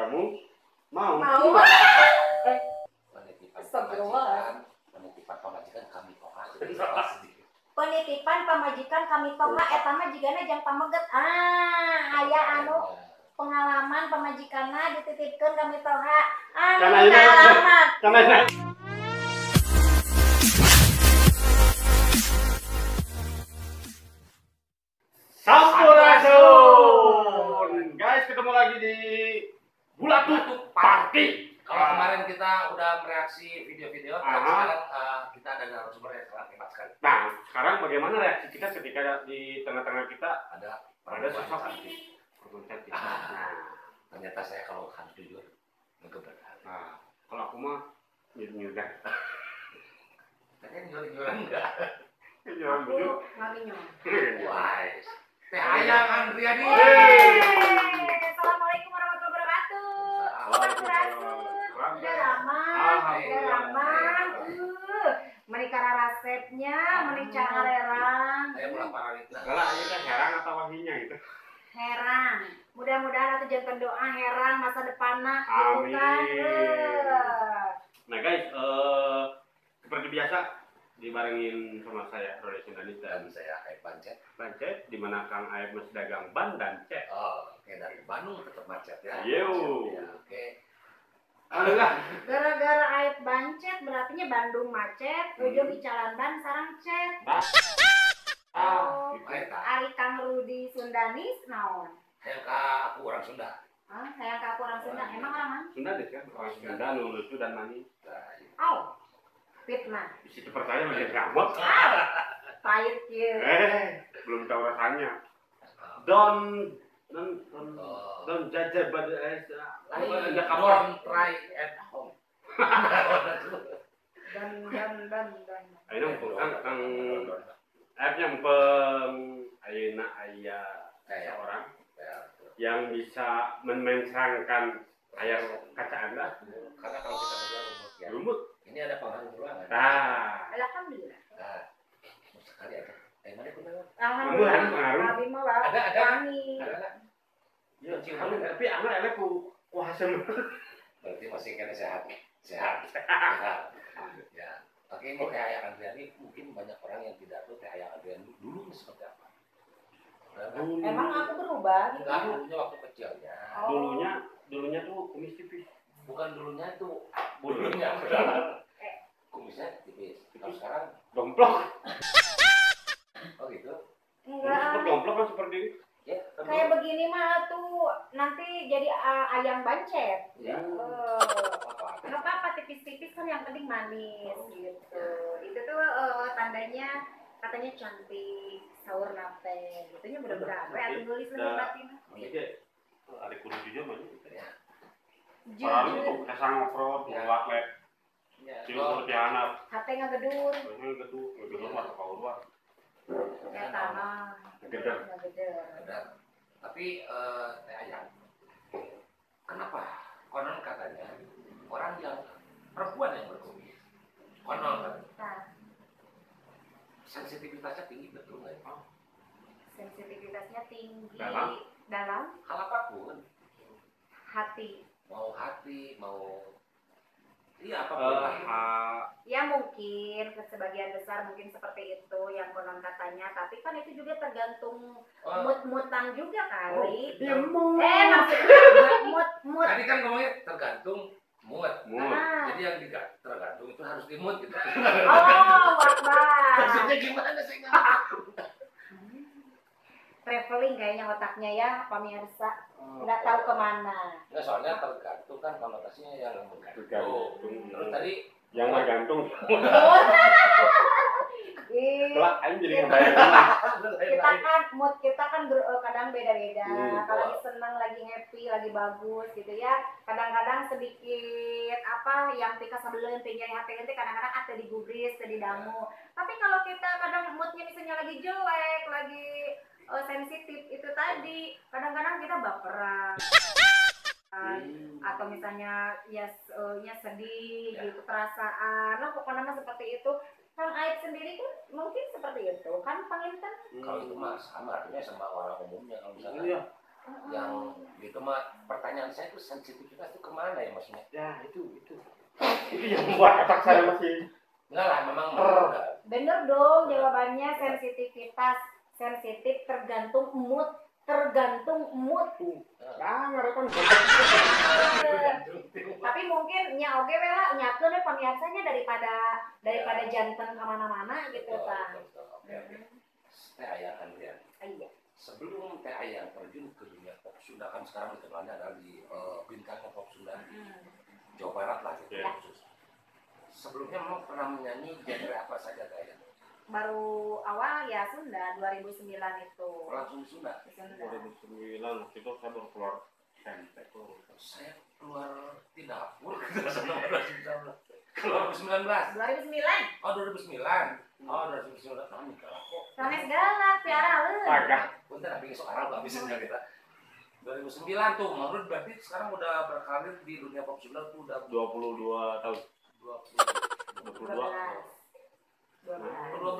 kamu mau? Penitipan pamajikan kami tolak. Penitipan pamajikan kami tolak eta mah jigana jang pameget. Aya anu pengalaman pamajikanna dititipkeun kami tolak. Karena Sampurasun. Guys, ketemu lagi di Bulatu Party. Kalau kemarin kita udah mereaksi video-video, sekarang kita ada narasumber yang sangat hebat sekali. Nah, sekarang bagaimana reaksi kita ketika di tengah-tengah kita ada sosok cantik. cantik. Ternyata saya kalau harus jujur ngegebet. Nah, kalau aku mah nyudah. Katanya nyuruh-nyuruh enggak? Nyudah Aku jujur. ngabinyong. Wise. Teh Ayang Andriani. Assalamualaikum warahmatullahi wabarakatuh. Sampurasun. Udah lama. Menikah resepnya, menikah rerang. Saya melaparan itu. Kalau ini kan herang atau wahinya gitu. Herang. Mudah-mudahan atuh jangan doa herang masa depanna gitu Amin. kan. Nah guys, seperti biasa dibarengin sama saya Rode Sindanis Dan dan saya Aib Pancet. Pancet, di mana Kang Aib masih dagang ban dan cek. Oh, oke, dari Bandung tetap macet ya. Yo. Ya, oke. Alhamdulillah. Gara-gara air bancet berarti Bandung macet, ujung Icalan ban sarang cet. Oh, Gitu. Ari Kang Rudi Sundanis naon? Saya aku orang Sunda. Saya ke orang Sunda. Emang orang mana? Sunda deh kan, orang Sunda, lucu dan manis. Oh, fitnah. Di situ percaya masih rambut. Pahit kieu. Belum tahu rasanya. Don judge by the eyes. Don't try at home. Dan. Ayo Kang Aib nyempeng ayeuna aya seorang yang bisa memencerangkan layar kaca Anda. Karena kalau kita belajar rumut ya. Rumut. Ini ada pengaruh ruangan. Alhamdulillah. Sekali ada. Mana pun ada. Alhamdulillah. Pengaruh. Abi mah lah. Ada. Wangi. Ada. Ya, tapi anak ku kuasa. Berarti masih kena sehat. Ya. Oke, ini Teh Ayang Andriani mungkin banyak orang yang tidak tahu Teh Ayang Andriani dulu seperti apa. Emang aku berubah gitu? Enggak, dulunya waktu kecilnya. Dulunya tuh kumis tipis. Bukan dulunya tuh, bulunya. Kumisnya tipis. Kalau sekarang Domplok. oh gitu. Enggak. Domplok kan seperti ini. Ya, Kayak begini mah tuh nanti jadi ayam bancet. Ya. Nggak apa-apa tipis-tipis kan yang penting manis gitu. Itu tuh tandanya katanya cantik, sahur nape. Gitunya bener-bener apa ya tulis lagi batin. Oke. Ada kudu jujur mah ya. Orang Jujur. tuh kesang ngobrol, buat lek. Ya. Cuma seperti anak. Hati ngagedur. Gedung mah kau luar. Kayak tanah. Gedor. Ngagedur. Tapi Teh Ayang, kenapa? Konon katanya orang yang perempuan yang berkumis, konon kan sensitivitasnya tinggi, betul nggak? Sensitivitasnya tinggi Dalam hal apapun, hati. mau apapun. Ya mungkin sebagian besar mungkin seperti itu yang konon katanya, tapi kan itu juga tergantung mood-moodan juga kali. Maksudnya mood. Tadi kan ngomongnya tergantung mood. Jadi yang tergantung itu harus di mood gitu. Oh, Akbar. Maksudnya gimana sih nggak? Traveling kayaknya otaknya ya, pemirsa. Nggak tahu kemana. Nggak, soalnya tergantung kan konotasinya yang bergantung. Terus tadi yang gantung. Ih, Kelak aing jadi ngebayang. kita kan mood kita kan kadang beda-beda. Kalau lagi senang, lagi happy, lagi bagus gitu ya. Kadang-kadang sedikit apa yang tika sebelum pinggir hati nanti kadang-kadang ada digubris, ada didangu. Tapi kalau kita kadang moodnya misalnya lagi jelek, lagi sensitif itu tadi, kadang-kadang kita baperan. Atau misalnya ya sedih gitu perasaan. Nah, pokoknya seperti itu. Kang Aib sendiri kan mungkin seperti itu kan panggil kan? kalau itu mah sama artinya sama orang umumnya kalau misalnya. Iya. Yang gitu mah, pertanyaan saya itu sensitivitas itu kemana ya maksudnya? Ya itu yang membuat otak saya masih Enggak lah, memang udah. Bener dong jawabannya, sensitivitas, sensitif tergantung mood. Tapi mungkin nya oge we lah nyakeun we pamiarsanya daripada janten kemana-mana gitu kan. Oke. Teh Ayang Andrian. Iya. Sebelum Teh Ayang terjun ke dunia pop Sunda, kan sekarang dikenalnya adalah di bintangnya pop Sunda Jawa Barat lah gitu Ya. khusus. Sebelumnya memang pernah menyanyi genre apa saja Teh Ayang? Baru awal ya Sunda 2009 itu. Langsung Sunda. Di Sunda. 2009 waktu itu saya baru keluar SMP. Saya keluar di dapur keluar 2019. 2009. Oh 2009. Oh 2009. Kami kalau kok. Sanes galak piara leuh. Agak. Bentar tapi soal nggak bisa kita. 2009 tuh, menurut berarti sekarang udah berkarir di dunia pop Sunda tuh udah 22 tahun. 22. 12. Oh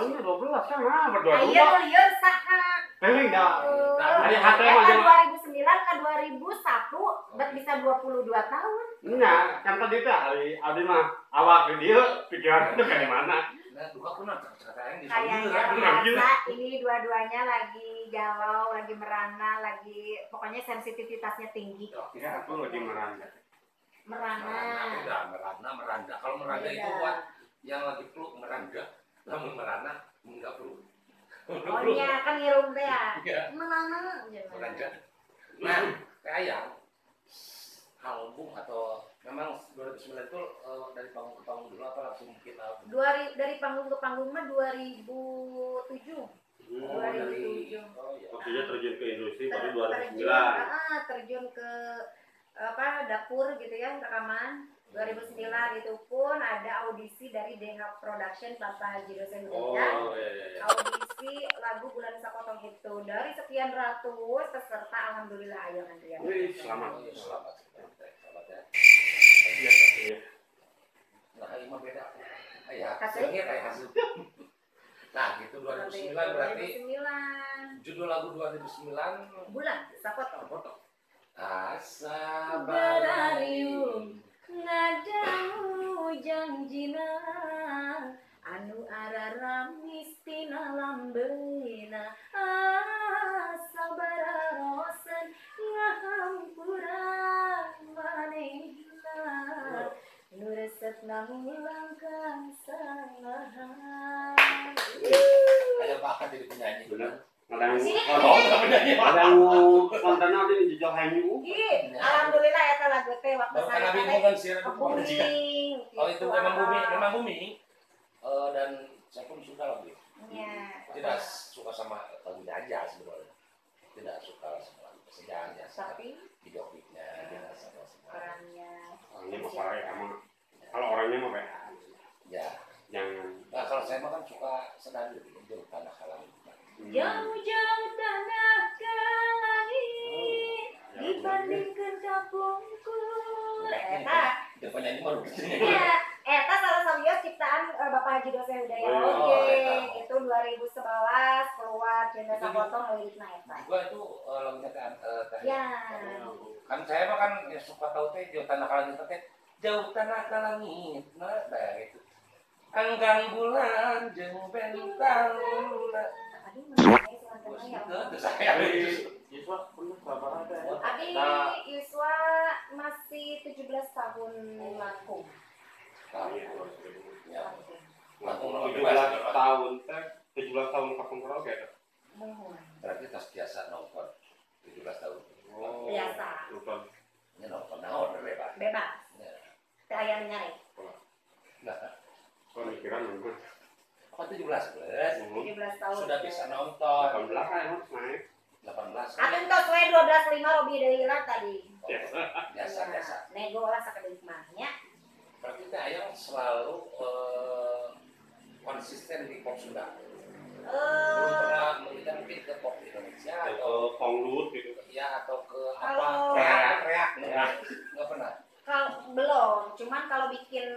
ini 12 kan berdua. Ayo lieur saha. Ini enggak. Dari Eta hati mah 2009 ke 2001 bet bisa 22 tahun. enggak, kan tadi teh Aldi mah awak ke dia pikiran itu kayak mana. Nah, duka pun cerita yang di Kayaknya biasa ini dua-duanya lagi galau, lagi merana, lagi pokoknya sensitivitasnya tinggi. Ya aku lagi merangkak. Meranda. Kalau meranda itu buat yang lagi flu meranda, namun merana enggak flu. Oh iya kan ngirum teh ya. Iya. Merana. Meranda. Nah, kayak album atau memang 2009 itu dari panggung ke panggung dulu atau langsung bikin album? Dari panggung ke panggung mah 2007. 2007. Waktunya terjun ke industri baru 2009. Terjun ke dapur gitu ya, rekaman 2009 itu pun ada audisi dari DH Production Bapak Haji Dosen Hidayat. Iya. Audisi lagu Bulan Sakotong itu dari sekian ratus peserta, alhamdulillah Ayang Andrian. Wih, selamat. Selamat ya. Iya. Nah, ini mah beda. Ya, hasilnya kayak hasil. Nah, gitu 2009 berarti 2009. judul lagu 2009 Bulan Sakotong. Asa Bararium ngadamu janjina anu araram mistina lambeuna asa bararosan ngahampuran manehna nu resepna ngulangkan sangahan. ada bakat jadi penyanyi. Benar. Ada Sini. kontennya ada di jejak hanyu. Alhamdulillah eta lagu teh waktu Karena saya bingung kan sih booming. Oh itu memang booming. Dan saya pun suka lagu itu. Iya. Tidak suka sama lagunya aja sebenarnya. Tidak suka sama lagu kesedihannya. Tapi video klipnya dia sama perannya. Orangnya mah parah emang. Kalau orangnya mah baik. ya. Yang Nah kalau saya mah kan suka senang jauh tanah kalang. Jauh-jauh tanah ke langit dibandingkan kampungku. Eta, Dia penyanyi baru. iya, eta salah satu ciptaan Bapak Haji Dosen Hidayat. Itu 2011 keluar Cinta Sakotong lirikna eta. Juga itu lagunya teh. Ya. Kan saya mah kan ya suka tahu teh jauh tanah kalang itu teh jauh tanah kalangit. Nah itu. Anggang bulan jeung bentang. Adi Yuswa masih 17 tahun laku. 17 tahun teh 17 tahun kapung karaoke teh. Berarti tas biasa nongkrong 17 tahun. Oh. Biasa. Nonton. Ini nongkrong naon bebas. Bebas. Teh aya nyari. Nah, Pemikiran nonton. apa 17 17 tahun. sudah bisa nonton. 18 kan naik. 18. Atun tos we 12.5 Robi deui lah tadi. Biasa. Nego lah sakedeuk mah nya. Berarti teh Ayang selalu konsisten di pop Sunda. Belum pernah melihat mungkin ke pop Indonesia atau Ponglut gitu. ya atau ke Kalau- apa reak enggak pernah. Kalau belum, cuman kalau bikin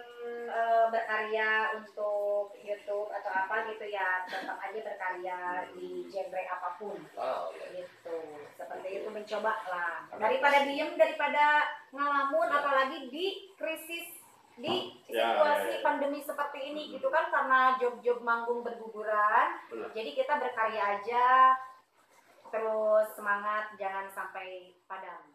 berkarya untuk YouTube atau apa gitu ya tetap aja berkarya di genre apapun. Oh, iya. Gitu. Seperti itu mencoba lah. Daripada diem, daripada ngalamun, apalagi di krisis di situasi pandemi seperti ini gitu kan, karena job-job manggung berguguran. Benar. Jadi kita berkarya aja, terus semangat, jangan sampai padam.